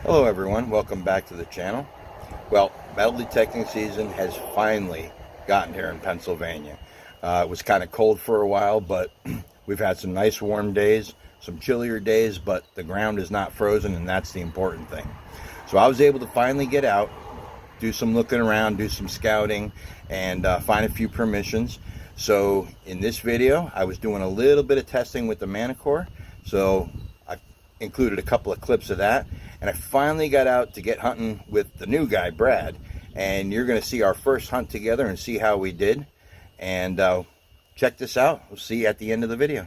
Hello everyone, welcome back to the channel. Well, metal detecting season has finally gotten here in Pennsylvania. It was kind of cold for a while, but we've had some nice warm days, some chillier days, but the ground is not frozen, and that's the important thing. So I was able to finally get out, do some looking around, do some scouting, and find a few permissions. So in this video, I was doing a little bit of testing with the Manticore, so I included a couple of clips of that. And I finally got out to get hunting with the new guy, Brad. And you're going to see our first hunt together and see how we did. And check this out. We'll see you at the end of the video.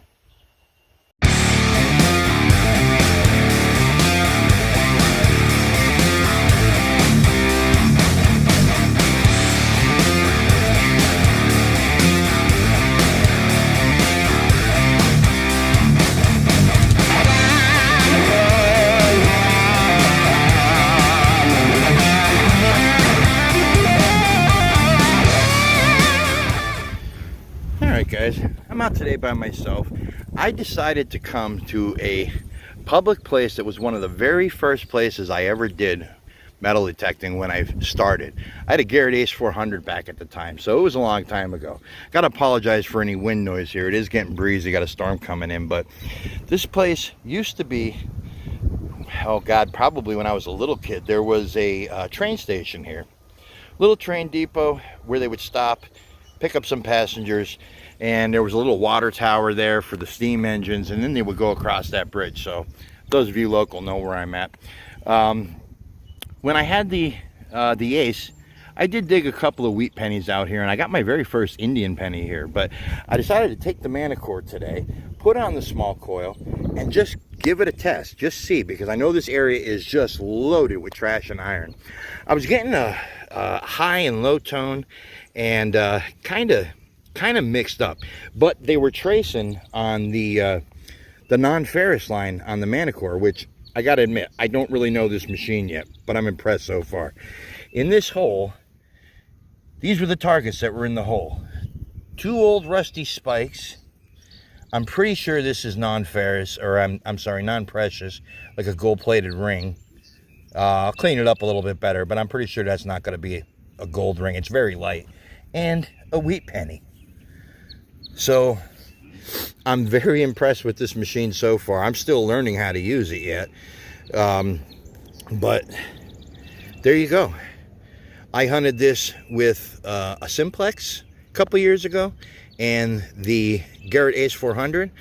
Alright guys, I'm out today by myself. I decided to come to a public place that was one of the very first places I ever did metal detecting when I started. I had a Garrett Ace 400 back at the time, so it was a long time ago. Gotta apologize for any wind noise here. It is getting breezy, got a storm coming in, but this place used to be, oh God, probably when I was a little kid, there was a train station here. Little train depot where they would stop, pick up some passengers, and there was a little water tower there for the steam engines, and then they would go across that bridge. So those of you local know where I'm at. When I had the Ace, I did dig a couple of wheat pennies out here, and I got my very first Indian penny here, but I decided to take the Manticore today, put on the small coil, and just give it a test, just see, because I know this area is just loaded with trash and iron. I was getting a high and low tone, and kind of mixed up, but they were tracing on the non-ferrous line on the Manticore, which I gotta admit, I don't really know this machine yet, but I'm impressed so far. In this hole, these were the targets that were in the hole. Two old rusty spikes. I'm pretty sure this is non-ferrous, or I'm sorry, non-precious, like a gold-plated ring. I'll clean it up a little bit better, but I'm pretty sure that's not going to be a gold ring. It's very light. And a wheat penny. So I'm very impressed with this machine so far. I'm still learning how to use it yet. But there you go. I hunted this with a Simplex a couple years ago and the Garrett Ace 400.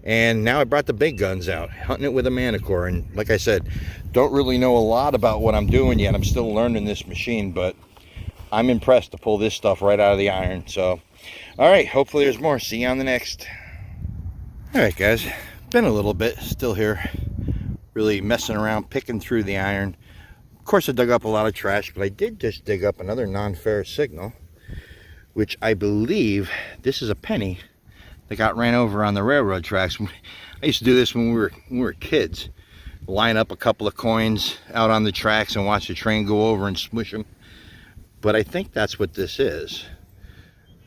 And now I brought the big guns out, hunting it with a Manticore. And like I said, don't really know a lot about what I'm doing yet. I'm still learning this machine, but I'm impressed to pull this stuff right out of the iron. So, all right, hopefully there's more. See you on the next. All right, guys, been a little bit, still here, really messing around, picking through the iron. Of course, I dug up a lot of trash, but I did just dig up another non-ferrous signal, which I believe this is a penny that got ran over on the railroad tracks. I used to do this when we were kids. Line up a couple of coins out on the tracks and watch the train go over and smush them. But I think that's what this is.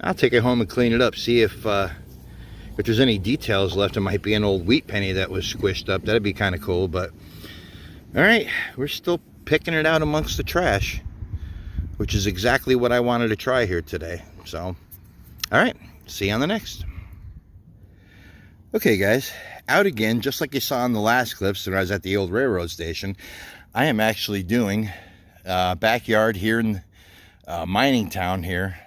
I'll take it home and clean it up, see if there's any details left. It might be an old wheat penny that was squished up. That'd be kind of cool. But all right, we're still picking it out amongst the trash, which is exactly what I wanted to try here today. So, all right, see you on the next. Okay, guys, out again, just like you saw in the last clips when I was at the old railroad station. I am actually doing backyard here in mining town here.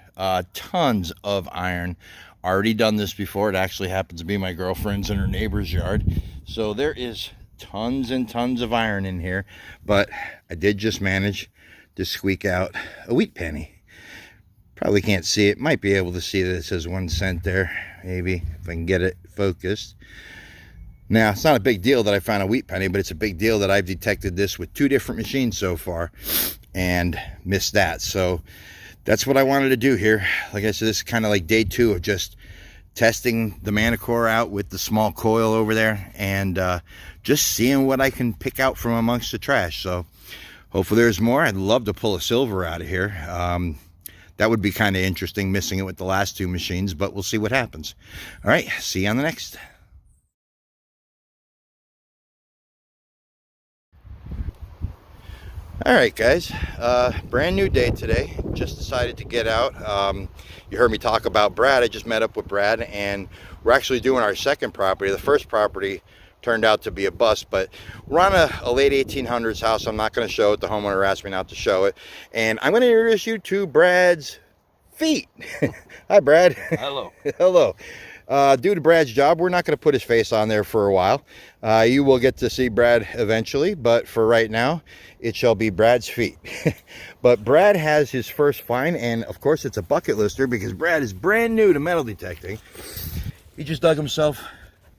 Tons of iron. Already done this before. It actually happens to be my girlfriend's and her neighbor's yard. So there is tons and tons of iron in here. But I did just manage to squeak out a wheat penny. Probably can't see it. Might be able to see that it says 1 cent there. Maybe if I can get it focused. Now, it's not a big deal that I found a wheat penny, but it's a big deal that I've detected this with 2 different machines so far and missed that. So that's what I wanted to do here. Like I said, this is kind of like day 2 of just testing the Manticore out with the small coil over there and just seeing what I can pick out from amongst the trash. So hopefully there's more. I'd love to pull a silver out of here. That would be kind of interesting, missing it with the last 2 machines, but we'll see what happens. All right, see you on the next. All right, guys, brand new day today. Just decided to get out. You heard me talk about Brad. I just met up with Brad, and we're actually doing our second property. The first property turned out to be a bust, but we're on a late 1800s house. I'm not going to show it. The homeowner asked me not to show it, and I'm going to introduce you to Brad's feet. Hi, Brad. Hello. Hello. Due to Brad's job, we're not going to put his face on there for a while. You will get to see Brad eventually, but for right now, it shall be Brad's feet. But Brad has his first find, and of course, it's a bucket lister because Brad is brand new to metal detecting. He just dug himself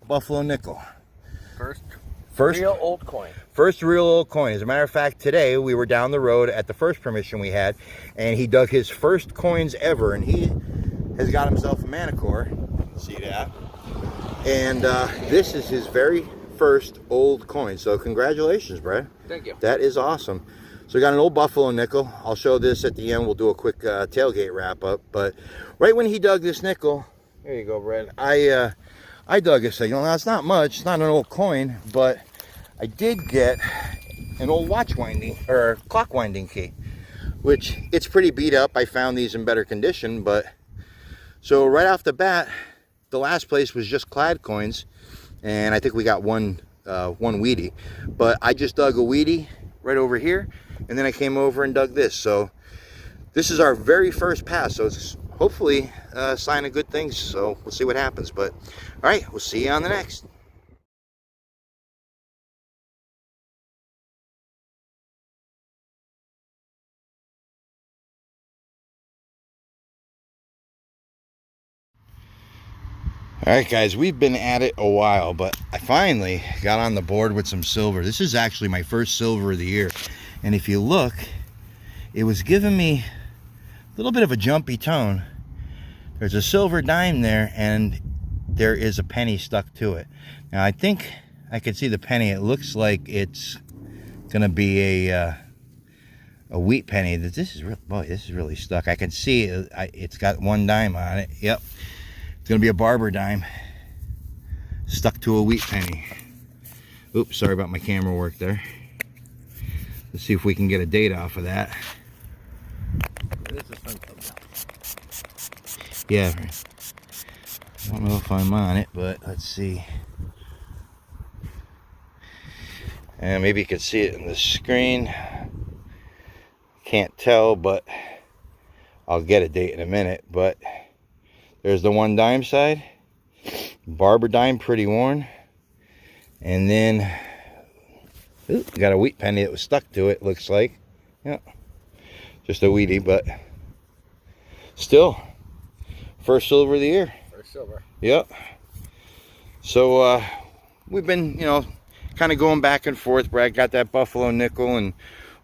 a buffalo nickel. First Real old coin. First real old coin. As a matter of fact, today we were down the road at the first permission we had, and he dug his first coins ever, and he has got himself a Manticore. See that? And this is his very first old coin. So congratulations, Brad. Thank you. That is awesome. So we got an old buffalo nickel. I'll show this at the end. We'll do a quick tailgate wrap up. But right when he dug this nickel, there you go, Brad. I dug a signal. Now it's not much. It's not an old coin, but I did get an old watch winding or clock winding key, which it's pretty beat up. I found these in better condition, but so right off the bat, the last place was just clad coins, and I think we got one weedy, but I just dug a weedy right over here, and then I came over and dug this. So this is our very first pass, so it's hopefully a sign of good things. So we'll see what happens, but all right, we'll see you on the next. All right, guys, we've been at it a while, but I finally got on the board with some silver. This is actually my first silver of the year. And if you look, it was giving me a little bit of a jumpy tone. There's a silver dime there, and there is a penny stuck to it. Now, I think I can see the penny. It looks like it's going to be a wheat penny. This is really, boy, this is really stuck. I can see it. It's got one dime on it. Yep. It's gonna be a barber dime stuck to a wheat penny. Oops, sorry about my camera work there. Let's see if we can get a date off of that. Yeah, I don't know if I'm on it, but let's see. And maybe you can see it in the screen. Can't tell, but I'll get a date in a minute. But there's the one dime side, barber dime, pretty worn, and then got a wheat penny that was stuck to it, looks like. Yeah, just a wheatie, but still first silver of the year. First silver. Yep. So we've been, you know, kind of going back and forth. Brad got that buffalo nickel, and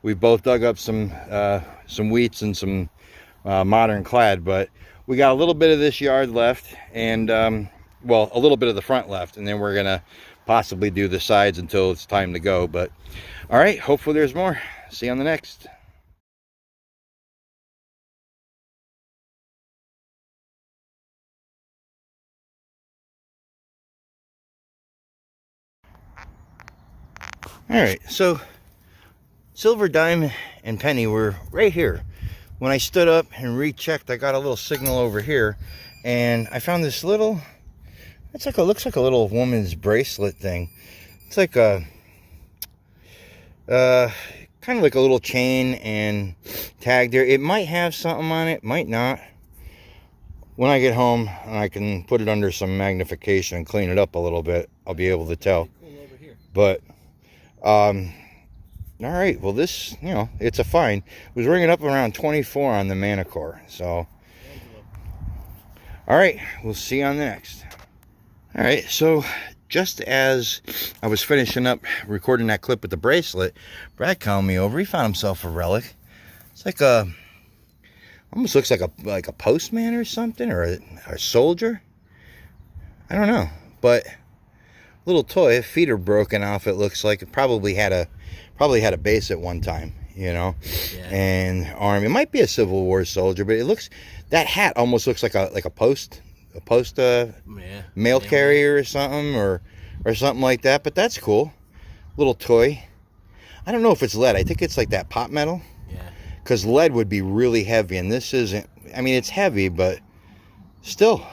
we both dug up some wheats and some modern clad, but we got a little bit of this yard left, and well, a little bit of the front left, and then we're gonna possibly do the sides until it's time to go. But all right, hopefully there's more. See you on the next. All right, so silver dime and penny were right here. When I stood up and rechecked, I got a little signal over here, and I found this little, it's like looks like a little woman's bracelet thing. It's like a kind of like a little chain and tag there. It might have something on it, might not. When I get home and I can put it under some magnification and clean it up a little bit, I'll be able to tell. But all right, well, this, you know, it's a find. It was ringing up around 24 on the Manticore. So all right, we'll see you on the next. All right, so just as I was finishing up recording that clip with the bracelet, Brad called me over. He found himself a relic. It's like a, almost looks like a postman or something, or a soldier. I don't know, but little toy. Feet are broken off. It looks like it probably had a base at one time, you know. Yeah. And arm. It might be a Civil War soldier, but it looks, that hat almost looks like a post mail carrier or something, or something like that. But that's cool. Little toy. I don't know if it's lead. I think it's like that pot metal. Yeah. Because lead would be really heavy, and this isn't. I mean, it's heavy, but still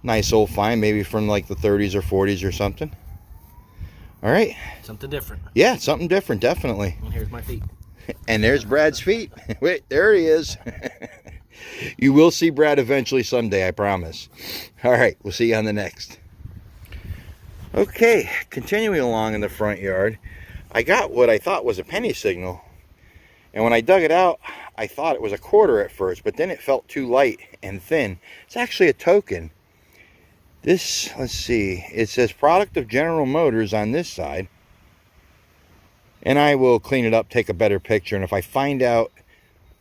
nice old find, maybe from like the 30s or 40s or something. All right. Something different. Yeah, something different, definitely. And here's my feet. And there's Brad's feet. Wait, there he is. You will see Brad eventually someday, I promise. All right, we'll see you on the next. Okay, continuing along in the front yard, I got what I thought was a penny signal. And when I dug it out, I thought it was a quarter at first, but then it felt too light and thin. It's actually a token. This, let's see, it says product of General Motors on this side. And I will clean it up, take a better picture, and if I find out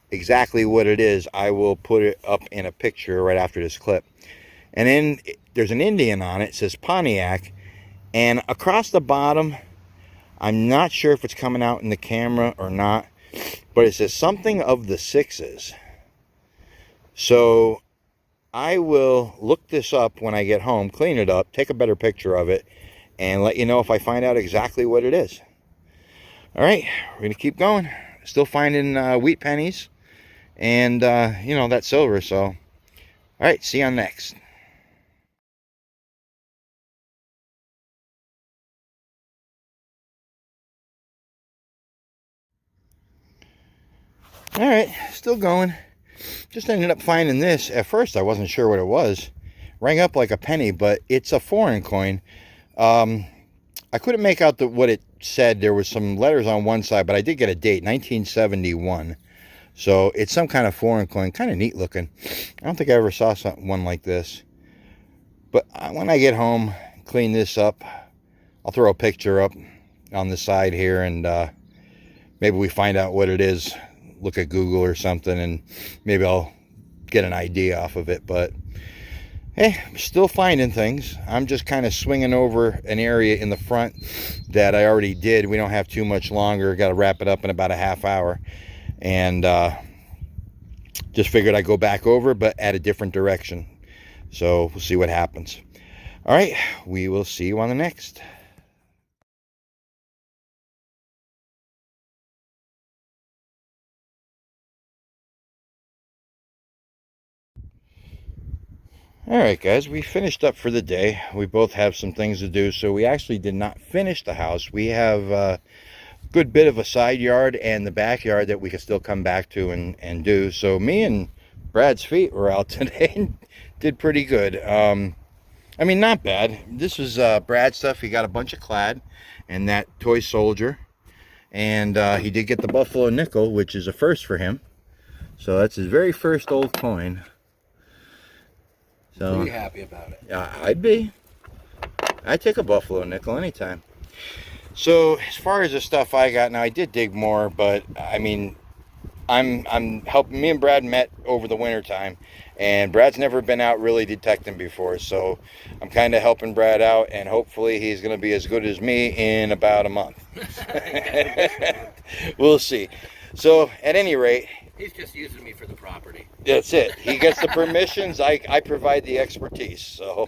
exactly what it is, I will put it up in a picture right after this clip. And then there's an Indian on it. It says Pontiac. And across the bottom, I'm not sure if it's coming out in the camera or not, but it says something of the sixes. So I will look this up when I get home, clean it up, take a better picture of it, and let you know if I find out exactly what it is. All right, we're going to keep going. Still finding wheat pennies and, you know, that silver. So, all right, see you on next. All right, still going. Just ended up finding this. At first, I wasn't sure what it was. Rang up like a penny, but it's a foreign coin. I couldn't make out what it said. There was some letters on one side, but I did get a date, 1971. So it's some kind of foreign coin, kind of neat looking. I don't think I ever saw one like this. But when I get home, clean this up, I'll throw a picture up on the side here, and maybe we find out what it is. Look at Google or something, and maybe I'll get an idea off of it. But hey, I'm still finding things. I'm just kind of swinging over an area in the front that I already did. We don't have too much longer. Got to wrap it up in about a half hour. And just figured I'd go back over, but at a different direction. So we'll see what happens. All right, we will see you on the next. All right, guys, we finished up for the day. We both have some things to do, so we actually did not finish the house. We have a good bit of a side yard and the backyard that we could still come back to and do. So me and Brad's feet were out today and did pretty good. I mean, not bad. This was Brad's stuff. He got a bunch of clad and that toy soldier. And he did get the Buffalo nickel, which is a first for him. So that's his very first old coin. So, Pretty happy about it. Yeah, I'd be. I'd take a Buffalo nickel anytime. So as far as the stuff I got, now I did dig more, but I mean, I'm helping. Me and Brad met over the winter time, and Brad's never been out really detecting before, so I'm kind of helping Brad out, and hopefully he's going to be as good as me in about a month. We'll see. So at any rate, He's just using me for the property. that's it. He gets the permissions. I provide the expertise. So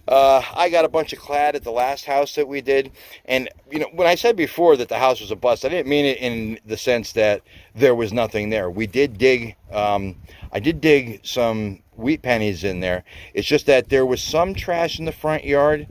I got a bunch of clad at the last house that we did. And, you know, when I said before that the house was a bust, I didn't mean it in the sense that there was nothing there. We did dig, I did dig some wheat pennies in there. It's just that there was some trash in the front yard.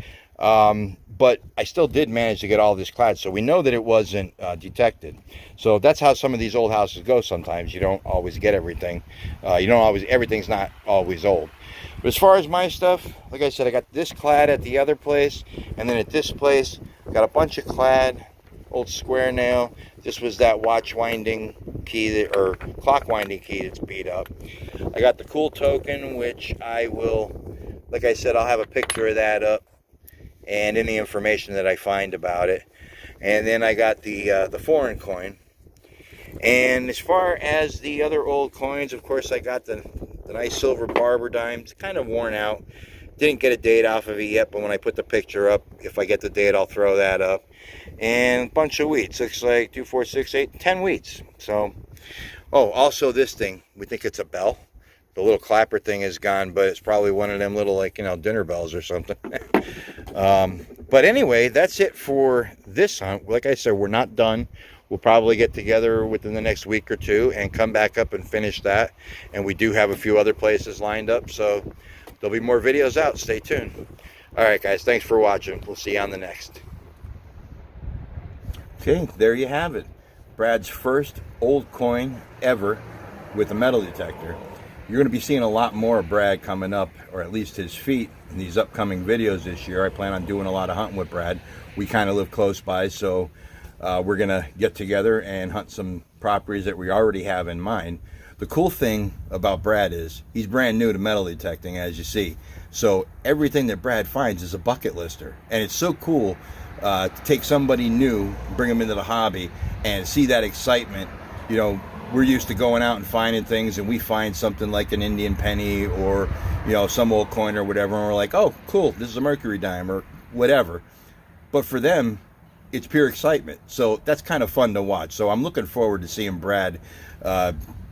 But I still did manage to get all this clad, so we know that it wasn't detected. So that's how some of these old houses go sometimes. You don't always get everything. Everything's not always old. But as far as my stuff, like I said, I got this clad at the other place, and then at this place, got a bunch of clad, old square nail. This was that watch winding key, or clock winding key that's beat up. I got the cool token, which I will, like I said, I'll have a picture of that up, and any information that I find about it. And then I got the foreign coin. And as far as the other old coins, of course, I got the nice silver barber dime. It's kind of worn out. Didn't get a date off of it yet, but when I put the picture up, if I get the date, I'll throw that up. And a bunch of wheats. Looks like 2, 4, 6, 8, 10 wheats. So, oh, also this thing. We think it's a bell. The little clapper thing is gone, but it's probably one of them little, like, you know, dinner bells or something. But anyway, that's it for this hunt. Like I said, we're not done. We'll probably get together within the next week or two and come back up and finish that. And we do have a few other places lined up, so there'll be more videos out. Stay tuned. All right, guys, thanks for watching. We'll see you on the next. Okay, there you have it. Brad's first old coin ever with a metal detector. You're going to be seeing a lot more of Brad coming up, or at least his feet, in these upcoming videos this year. I plan on doing a lot of hunting with Brad. We kind of live close by, so we're going to get together and hunt some properties that we already have in mind. The cool thing about Brad is he's brand new to metal detecting, as you see. So everything that Brad finds is a bucket lister. And it's so cool to take somebody new, bring them into the hobby, and see that excitement. You know, we're used to going out and finding things, and we find something like an Indian penny or, you know, some old coin or whatever, and we're like, oh, cool, this is a mercury dime or whatever. But for them, it's pure excitement. So that's kind of fun to watch. So I'm looking forward to seeing Brad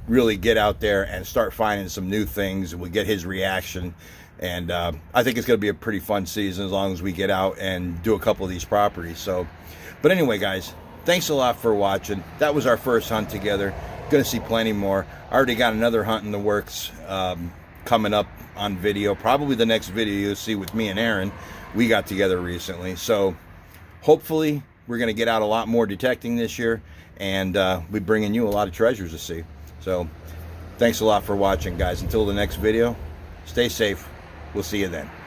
really get out there and start finding some new things, and we get his reaction. And I think it's going to be a pretty fun season as long as we get out and do a couple of these properties. So, but anyway, guys, thanks a lot for watching. That was our first hunt together. Going to see plenty more. I already got another hunt in the works coming up on video. Probably the next video you'll see with me and Aaron. We got together recently. So hopefully we're going to get out a lot more detecting this year, and we're bringing you a lot of treasures to see. So thanks a lot for watching, guys. Until the next video, stay safe. We'll see you then.